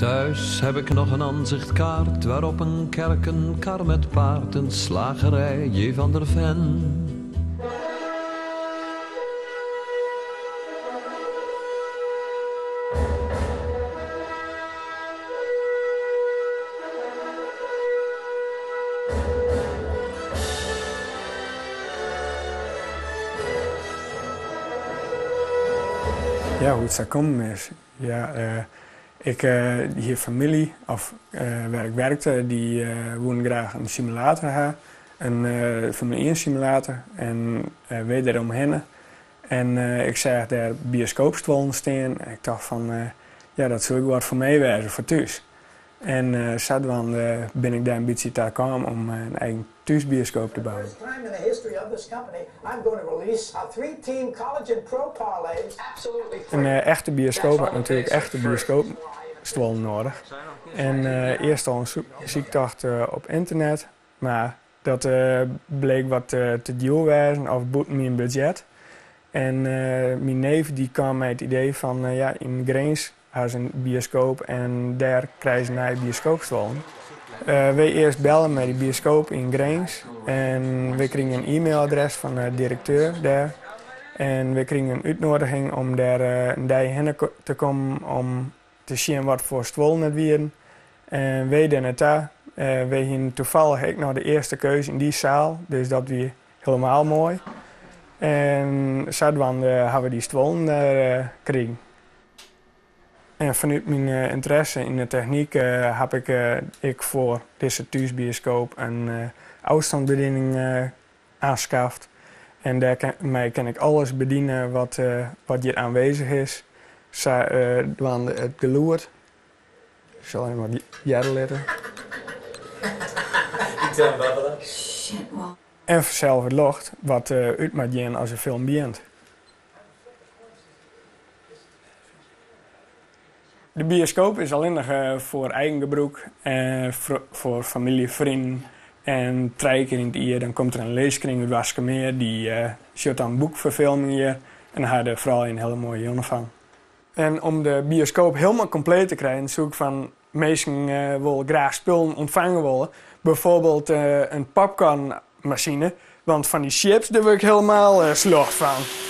Thuis heb ik nog een aanzichtkaart waarop een kerk, een kar met paard, een slagerij, J. van der Ven. Ja, hoe het zou komen is. Ja, hier familie, of waar ik werkte, die wilden graag een simulator hebben. Een Formule 1 simulator. En weet daaromheen. En ik zag daar bioscoopstoelen staan. En ik dacht van, ja, dat zou ik wat voor mij wezen, voor thuis. En zodoende ben ik daar een beetje te komen om een eigen thuisbioscoop te bouwen. Een echte bioscoop had natuurlijk echte bioscoopstoelen nodig. En eerst al een zoektocht op internet, maar dat bleek wat te duur wijzen of boeten mijn budget. En mijn neef die kwam met het idee van ja, in Grains hadden ze een bioscoop en daar krijgen ze naar bioscoopstoelen. We eerst bellen met die bioscoop in Grains en we kregen een e-mailadres van de directeur daar. En we kregen een uitnodiging om daar een dag heen te komen om te zien wat voor stoelen het waren. En we deden daar. We hadden toevallig ook nog de eerste keuze in die zaal, dus dat was helemaal mooi. En zodoende hebben we die stoelen daar gekregen. En vanuit mijn interesse in de techniek heb ik voor deze thuisbioscoop een afstandsbediening aangeschaft. En daarmee kan ik alles bedienen wat hier aanwezig is. Het geluid. Ik zal even wat jaren letten. Ik zal hem babbelen. En vanzelf het licht, wat uit moet gaan als een film begint. De bioscoop is alleen nog voor eigen gebruik, voor familie, vrienden. En 3 keer in het jaar dan komt er een leeskring uit Waskemeer, die shot dan boekverfilming hier. En dan had je vooral een hele mooie jongen van. En om de bioscoop helemaal compleet te krijgen, zoek ik van mensen willen graag spullen ontvangen willen. Bijvoorbeeld een popcornmachine, want van die chips daar word ik helemaal slecht van.